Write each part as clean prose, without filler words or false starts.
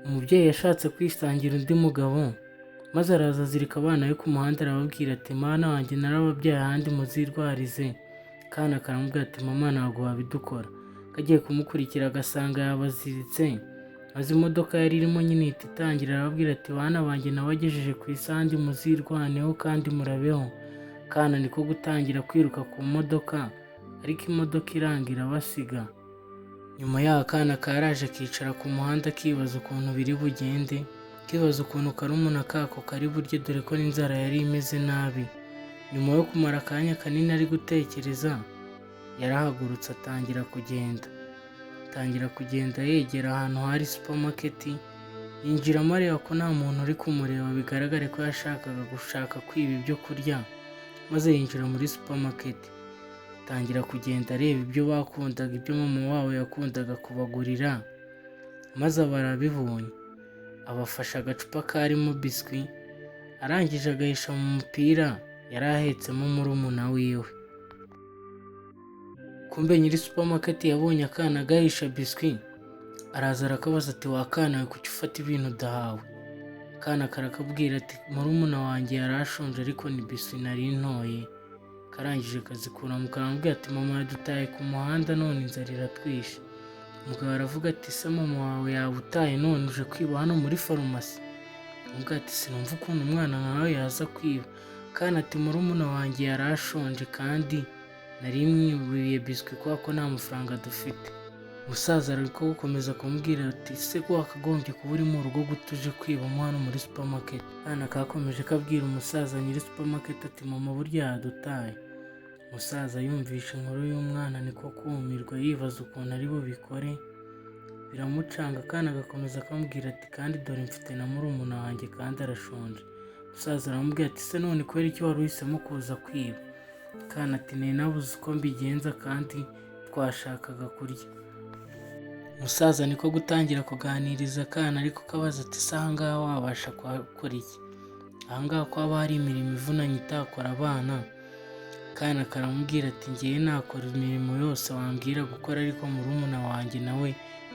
Umubyeyi yashatse kwisangira undi mugabo maze araza azirika abana be ku muhanda arababwira ati mwana wanjye narababyaye ahandi muzirwarize. Akana karamubwira ati mama ntabwo wabidukora. Kagiye kumukurikira agasanga yabaziritse maze imodoka yari irimo nyine ihita itangira arababwira ati bana banjye nabagejeje ku isandi muzirwaneho kandi murabeho. Akana niko gutangira kwiruka ku modoka ariko imodoka irangira basiga. Nyuma y'aho akana karaje akicara ku muhanda akibaza ukuntu biri bugende, akibaza ukuntu karumuna kako kari burye dore ko n'inzara yari imeze nabi. Nyuma yo kumara akanya kanini ari gutekereza yarahagurutse atangira kugenda yegera ahantu hari supermarket, yinjiramo areba ko nta muntu uri kumureba bigaragare ko yashakaga kwiba ibyo kurya, maze yinjira muri supermarket atangira kugenda areba ibyo bakundaga, ibyo mama wabo yakundaga kubagurira, maze barabibonye abafasha agacupa karimo biswi, arangije agahisha mu mupira yari ahetsemo murumuna wiwe. Kumbe nyiri supermarket yabonye akana gahisha biswi, araza arakabaza ati wakana we kuki ufata ibintu udahawe? Akana karakabwira ati murumuna wanjye yarashonje ariko ni biswi nari ntoye. Karangije kazikura mu karamubwira ati mama yadutaye ku muhanda none inzara iratwishe. Umugabo aravuga ati se mama wawe yabutaye none uje kwiba hano muri farumasi? Umugabo ati sinumva ukuntu umwana nkawe yaza kwiba. Akana ati murumuna wanjye yarashonje kandi nari mwiburiye biswi kubera ko nta mafaranga dufite. Umusaza ariko gukomeza kumubwira ati se ko wakagombye kuba uri mu rugo gutuje kwibamo hano muri supermarket. Akana kakomeje kabwira umusaza nyiri supermarket ati mama burya yadutaye. Umusaza yumvisha inkuru y'umwana niko kumirwa yibaza ukuntu ari bubikore, biramucanga. Akana gakomeza kamubwira ati kandi dore mfite na murumuna wanjye kandi arashonje. Umusaza aramubwira ati se none kubera iki wari uhisemo kuza kwiba? Akana ati nabuze uko mbigenza kandi twashakaga kurya. Umusaza niko gutangira kuganiriza akana ariko kabaza ati se ahangaha wabasha gukora iki? Ahangaha ko haba hari imirimo ivunanye itakora abana. Akana karamubwira ati ngewe nakora imirimo yose wambwira gukora ariko murumuna wanjye nawe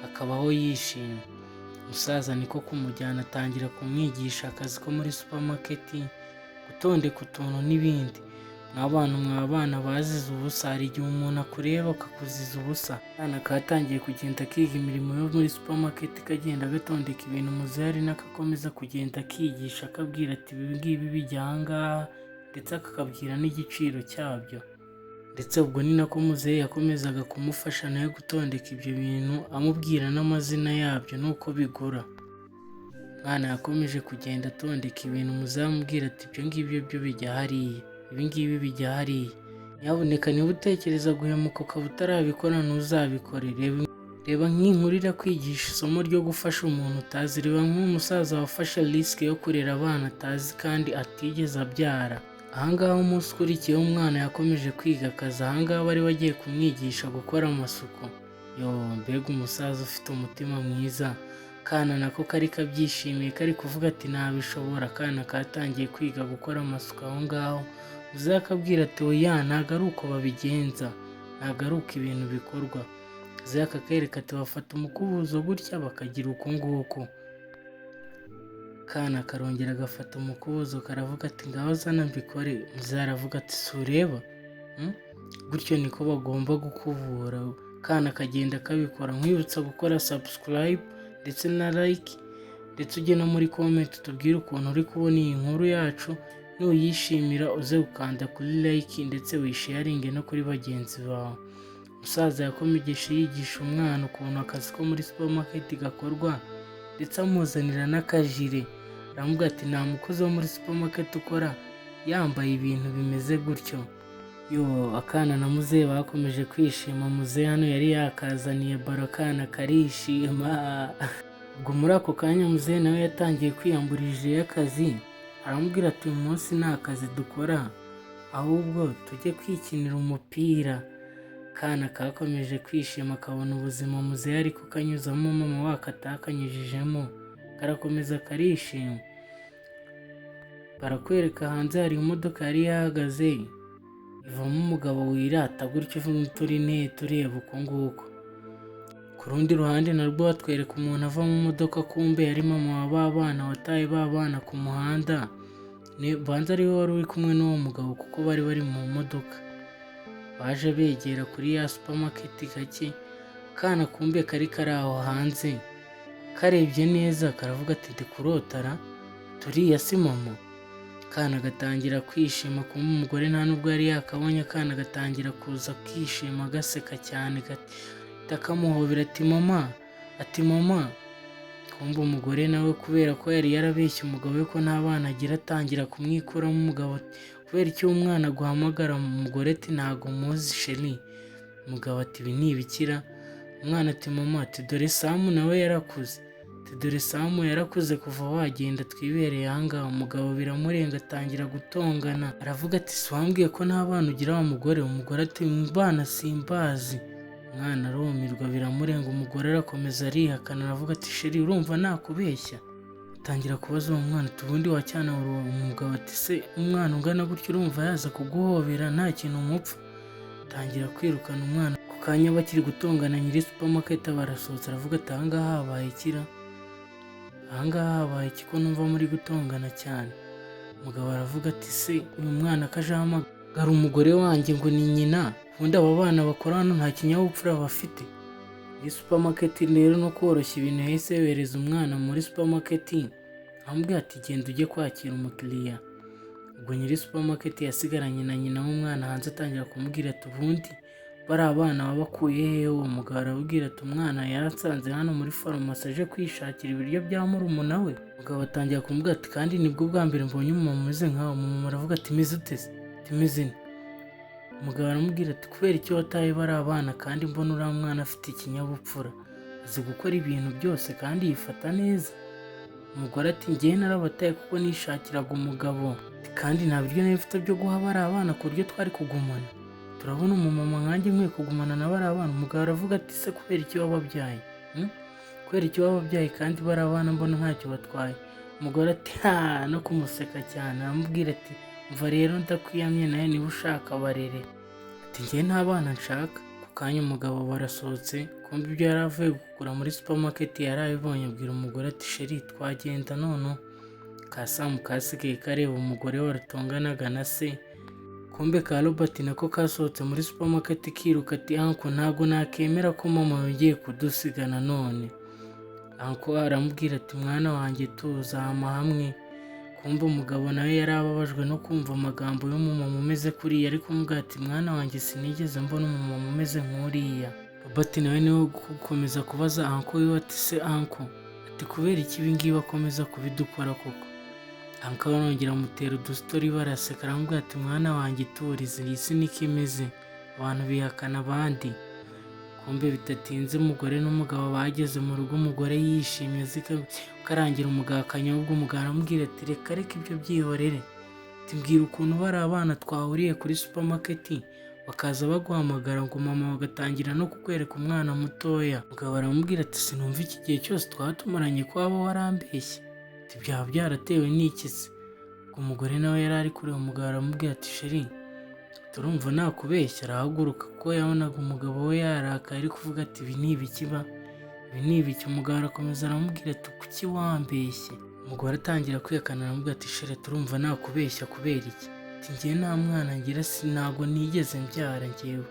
akabaho yishimye. Umusaza niko kumujyana atangira kumwigisha akazi ko muri supermarket, gutondeka utuntu n'ibindi. Mwabana bazize ubusa, hari igihe umuntu akureba akakuziza ubusa. Akana katangiye kugenda kiga imirimo yo muri supermarket, kagenda gatondeka ibintu muzari n'akakomeza kugenda akigisha akabwira ati ibi ngibi bijya ahangaha ndetse akakabwira n'igiciro cyabyo. Ndetse ubwo ni nako muzehe yakomezaga kumufasha nawe gutondeka ibyo bintu amubwira n'amazina yabyo nuko bigura. Umwana yakomeje kugenda atondeka ibintu muzehe amubwira ati ibyo ngibyo byo bijya hariya, ibi ngibi bijya hariya. Nyabuneka niba utekereza guhemuka ukaba utarabikora ntuzabikore. Reba nk'inkuru irakwigisha isomo ryo gufasha umuntu utazi. Reba nk'umusaza wafashe risk yo kurera abana atazi kandi atigeze abyara. Ahangaha umunsi ukurikiyeho umwana yakomeje kwiga akazi. Ahangaha bari bagiye kumwigisha gukora amasuku. Mbega umusaza ufite umutima mwiza. Akana nako kari kabyishimiye kari kuvuga ati nabishobora. Akana katangiye kwiga gukora amasuku aho ngaho. Muzehe akabwira ati oya ntabwo ari uko babigenza, ntabwo ari uko ibintu bikorwa. Muzehe akakereka ati bafata umukubuzo gutya bakagira uko nguko. Akana karongera agafata umukubuzo karavuga ati ngaho zana mbikore. Muzehe aravuga ati si ureba, gutyo niko bagomba gukubura. Akana kagenda kabikora. Nkwibutsa gukora subscribe ndetse na like, ndetse ujye no muri comment tubwire ukuntu uri kubona iyi nkuru yacu. Nuyishimira uze gukanda kuri like ndetse wisharinge no kuri bagenzi bawe. Umusaza yakomeje yigisha umwana ukuntu akazi ko muri supermarket gakorwa ndetse amuzanira n'akajire. Aramubwira ati nta mukozi wo muri supermarket ukora yambaye ibintu bimeze gutyo. Akana na muzehe bakomeje kwishima. Muzehe hano yari yakazaniye baro, akana karishima. Ubwo muri ako kanya muzehe nawe yatangiye kwiyambura ijire y'akazi. Aramubwira ati uyu munsi nta kazi dukora ahubwo tujye kwikinira umupira. Akana kakomeje kwishima kabona ubuzima muzehe ariko kanyuzamo mama wako atakanyujijemo, karakomeza karishima. Barakwereka hanze hari imodoka yari yahagaze ivamo umugabo wirata gutyo turi tureba uko nguko. ku rundi ruhande narwo batwereka umuntu ava mu modoka, kumbe yari mama wa ba bana wataye ba bana ku muhanda. Banza ari we wari uri kumwe n'uwo mugabo kuko bari bari mu modoka. Baje begera kuri ya supermarket gake, kana kumbe kari aho hanze. Karebye neza karavuga ati ndi kurotara, turiya si mama. Kana gatangira kwishima, kumbe umugore nta nubwo yari yakabonye. Kana gatangira kuza kishima gaseka cyane, kamuhobera ati mama, ati mama. Kumbe umugore nawe kubera ko yari yarabeshye umugabo we ko nta bana agira, atangira kumwikuramo. Umugabo kubera icyo umwana guhamagara umugore ati ntago muzi sheri. Umugabo ati ibi ni ibikira. Umwana ati mama, ati dore Samu nawe yarakuze, ati dore Samu yarakuze kuva wagenda twibereye ahangaha. Umugabo biramurenga atangira gutongana, aravuga ati si wambwiye ko nta bana ugira wa mugore? Umugore ati bana simbazi. Umwana arumirwa biramurenga, umugore arakomeza arihakana, aravuga ati sheri urumva nakubeshya? Atangira kubaza uwo mwana ati ubundi wacyana uwo umugabo ati se umwana ungana gutyo urumva yaza kuguhobera nta kintu mupfa? Atangira kwirukana umwana. Ku kanya bakiri gutongana nyiri supermarket barasohotse, aravuga ati ahangaha habaye ikira, ahangaha habaye iki ko numva muri gutongana cyane? Umugabo aravuga ati se uyu mwana kaje ahamagara umugore wanjye ngo ni nyina, ubundi aba bana bakora hano nta kinyabupfura bafite. Iyi supermarket rero no koroshya ibintu yahise yohereza umwana muri supermarket, amubwira ati genda ujye kwakira umukiriya. Ubwo nyiri supermarket yasigaranye na nyina w'umwana hanze, atangira kumubwira ati ubundi bari abana wabakuye hehe? Uwo mugabo arabwira ati umwana yaransanze hano muri farumasi aje kwishakira ibiryo bya murumuna we. Umugabo atangira kumubwira ati kandi nibwo bwa mbere mbonye umumama umeze nkawe. Umumama aravuga ati meze ute se? Ati meze nte? Umugabo aramubwira ati kubera icyo wataye bari abana kandi mbona uriya mwana afite ikinyabupfura, azi gukora ibintu byose kandi yifata neza. Umugore ati njyewe narabataye kuko nishakiraga umugabo, kandi nta biryo nari mfite byo guha bari abana ku buryo twari kugumana. Turabona umumama nkanjye nkwiye kugumana na bari abana? Umugabo aravuga ati se kubera icyo wababyaye? Kubera icyo wababyaye kandi bari abana mbona ntacyo batwaye? Umugore ati no kumuseka cyane, aramubwira ati mva rero ndakwiyamye nawe niba ushaka barere. Ati njyewe nta bana nshaka. Ku kanya umugabo barasohotse, kumbe ibyo yari avuye kugura muri supermarket yari abibonye, abwira umugore ati sheri twagenda noneho. Ka Samu kasigaye kareba umugore waratonganaga na se. Kumbe ka Robert nako kasohotse muri supermarket kiruka ati anko ntago nakemera ko mama yongeye kudusiga nanone. Anko aramubwira ati mwana wanjye tuzama hamwe. Kumbe umugabo nawe yari ababajwe no kumva amagambo y'umumama umeze kuriya, ariko umubwira ati mwana wanjye sinigeze mbona umumama umeze nk'uriya. Robert nawe niwe gukomeza kubaza anko wiwe ati se anko, ati kubera iki ibi ngibi akomeza kubidukora koko? Anko arongera amutera udustori baraseka, aramubwira ati mwana wanjye iturize, iyi si niko imeze, abantu bihakana abandi. Kumbe bitatinze umugore n'umugabo bageze mu rugo, umugore yishimye karangira umugabo akanyobwa. Umugabo aramubwira ati reka ibyo byihorere, ati mbwira ukuntu bari abana twahuriye kuri supermarket bakaza baguhamagara ngo mama, bagatangira no kukwereka umwana mutoya. Umugabo aramubwira ati sinumva iki gihe cyose twaba tumaranye ko waba warambeshye, ati byaba byaratewe n'iki se? Umugore nawe yari ari kureba umugabo, aramubwira ati sheri turumva nakubeshya. Arahaguruka kuko yabonaga umugabo we yarakaye, ari kuvuga ati ibi ni ibikiba, ibi ni ibiki? Umugabo arakomeza aramubwira ati kuki wambeshye? Umugore atangira kwiyakana, aramubwira ati sheri turumva nakubeshya kubera iki? Ati njyewe nta mwana ngira, ntago nigeze mbyara njyewe.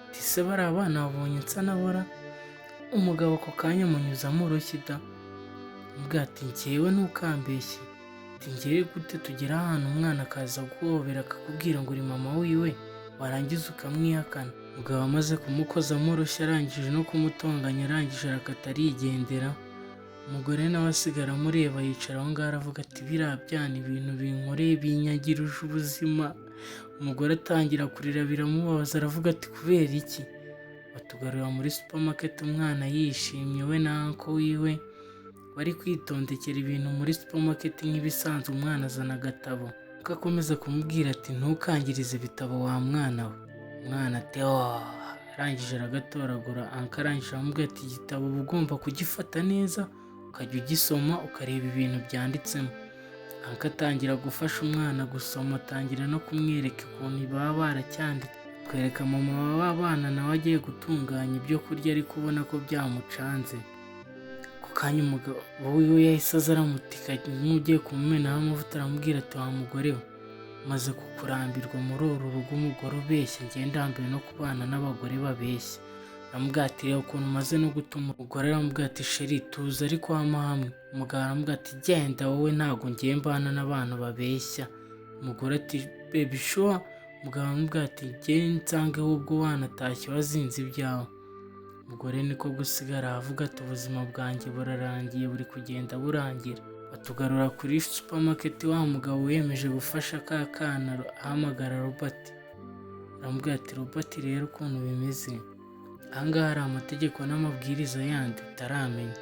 Ati se bari abana wabonye nsa nabora? Umugabo ako kanya amunyuzamo urushyi da. Aramubwira ati njyewe ntukambeshye, ati njyewe gute tugera ahantu umwana akaza guhobera akakubwira ngo uri mama wiwe warangiza ukamwihakana? Umugabo amaze kumukozamo urushyi, arangije no kumutonganya, arangije arakata arigendera. Umugore nawe asigara amureba, yicara aho ngaho aravuga ati biriya byana ibintu binkoreye binyagirije ubuzima. Umugore atangira kurira biramubabaza, aravuga ati kubera iki? Batugarura muri supermarket, umwana yishimye we na anko wiwe bari kwitondekera ibintu muri supermarket nk'ibisanzwe. Umwana azana agatabo, akomeza kumubwira ati ntukangirize ibitabo wa mwana we. Umwana ati arangije aragatoragura. Anko arangije aramubwira ati igitabo uba ugomba kugifata neza ukajya ugisoma ukareba ibintu byanditsemo. Anko atangira gufasha umwana gusoma, atangira no kumwereka ukuntu baba baracyanditse, twereka mama w'abana nawe agiye gutunganya ibyo kurya ariko ubona ko byamucanze. Ako kanya umugabo wiwe yahise aza aramutika nk'ugiye kumumenaho amavuta, aramubwira ati wa mugore we, maze kukurambirwa muri uru rugo umugore ubeshya, njye ndambiwe no kubana n'abagore babeshya. Aramubwira ati reba ukuntu umaze no gutuma. Umugore aramubwira ati sheri tuza ariko wama hamwe. Umugabo aramubwira ati genda wowe, ntabwo ngiye mbana n'abantu babeshya. Umugore ati baby sure. Umugabo aramubwira ati njye nsange ahubwo wanatashye wazinze ibyawe. Umugore niko gusigara avuga ati ubuzima bwanjye burarangiye, buri kugenda burangira. Batugarura kuri supermarket, wa mugabo wiyemeje gufasha ka kana ahamagara Robert. Aramubwira ati Robert rero ukuntu bimeze, ahangaha hari amategeko n'amabwiriza yandi utaramenya.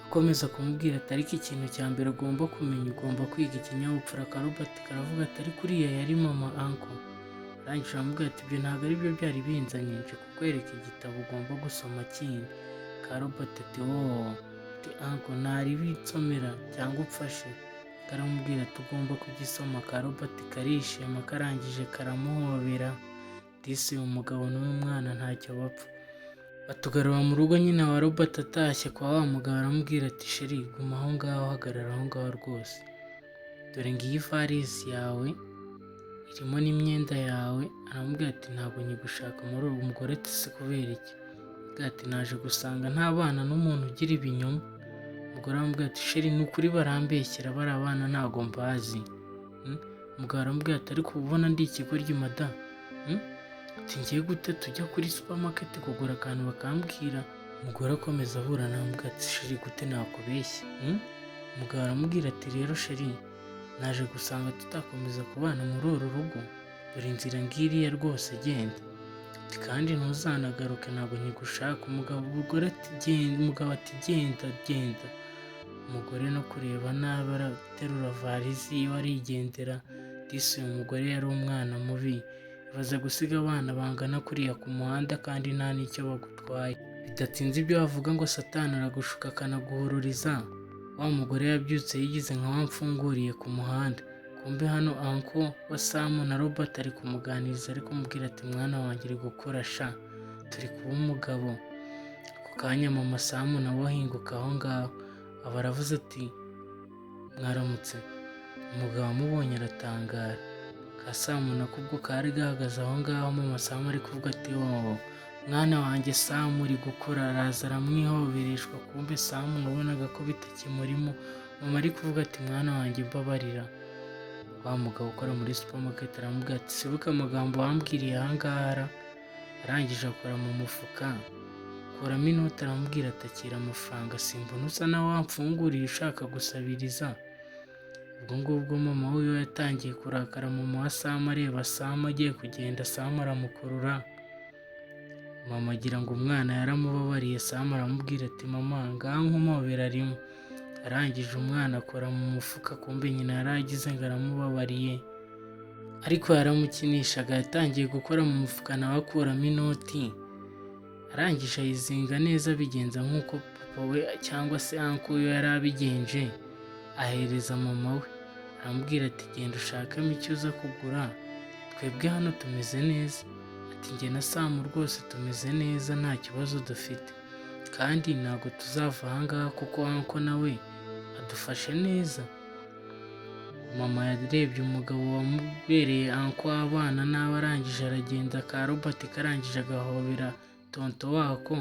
Akomeza kumubwira ati ariko ikintu cya mbere ugomba kumenya, ugomba kwiga ikinyabupfura. Ka Robert karavuga ati ariko uriya yari mama uncle. Arangije aramubwira ati ibyo ntabwo ari byo byari binzanye, nje kukwereka igitabo ugomba gusoma kindi. Ka Robert ati wooo, ati uncle ntari bitsomera cyangwa upfashe. Karamubwira ati ugomba kugisoma. Ka Robert karishima, karangije karamuhobera. Disi uyu mugabo n'uyu mwana ntacyo bapfa. Batugarura mu rugo nyine wa Robert atashye kwa wa mugabo, aramubwira ati sheri guma aho ngaho, hagarara aho ngaho rwose, dore ngiyi ivarisi yawe irimo n'imyenda yawe. Aramubwira ati ntabwo nyigushaka muri ubu. Umugore ati se kubera iki? Aramubwira ati naje gusanga nta bana n'umuntu ugira ibinyoma. Umugore aramubwira ati sheri ni ukuri barambeshyera, bari abana ntabwo mbazi. Umugabo aramubwira ati ariko ubona ndi ikigoryi mada, ati ngiye gute tujya kuri supermarket kugura akantu bakambwira. Umugore akomeza ahura nawe, aramubwira ati sheri gute nakubeshya. Umugabo aramubwira ati rero sheri, naje gusanga tutakomeza kubana muri uru rugo, dore inzira ngiriya rwose genda, ati kandi ntuzanagaruke, ntabwo nyigushaka. Umugabo ati genda genda. Umugore no kureba nabi araterura varizi yiwe arigendera. Disi uyu mugore yari umwana mubi, baza gusiga abana bangana kuriya ku muhanda kandi nta n'icyo bagutwaye. Bidatinze ibyo bavuga ngo satani aragushuka akanaguhururiza. Wa mugore yabyutse yigize nka wamfunguriye ku muhanda. Kumbe hano uncle wa Sam na Robert ari kumuganiriza, ari kumubwira ati mwana wanjye uri gukora sha, turi kuba umugabo. Ako kanya mama Sam nawe ahinguka aho ngaho, aba aravuze ati mwaramutse. Umugabo amubonye aratangara. Ka Sam nako ubwo kari gahagaze aho ngaho, mama Sam ari kuvuga ati wowe mwana wanjye Sam uri gukora. Araza aramwihobereshwa, kumbe Sam nabonaga ko bitakimurimo. Mama ari kuvuga ati mwana wanjye mbabarira. Wa mugabo ukora muri supermarket aramubwira ati sibuka amagambo wambwiriye ahangaha. Arangije akora mu mufuka, kuramo inoti, aramubwira ati akira amafaranga, simbona usa nawe wamfunguriye ushaka gusabiriza. Ubwo ngubwo mama we yatangiye kurakara. Mama wa Sam areba Sam agiye kugenda, Sam aramukurura. Mama agira ngo umwana yaramubabariye. Sam aramubwira ati mama ngaho nkumobera rimwe. Arangije umwana akora mu mufuka, kumbe nyina yaragize ngo aramubabariye, ariko yaramukinishaga. Yatangiye gukora mu mufuka nawe akuramo inoti. Arangije ayizinga neza, abigenza nk'uko papa we cyangwa se uncle we yari abigenje. Ahereza mama we, aramubwira ati genda ushakemo icyo uza kugura, twebwe hano tumeze neza. Ati njye na Sam rwose tumeze neza, nta kibazo dufite, kandi ntabwo tuzava ahangaha kuko uncle nawe adufashe neza. Mama yarebye umugabo wamubereye uncle w'abana nawe, arangije aragenda. Ka Robert karangije agahobera tonto wako.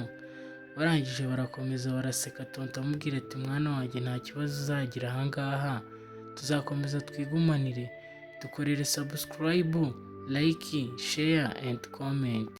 Barangije barakomeza baraseka. Tonto amubwira ati mwana wanjye nta kibazo uzagira ahangaha, tuzakomeza twigumanire. Dukorere subscribe, like, share and comment.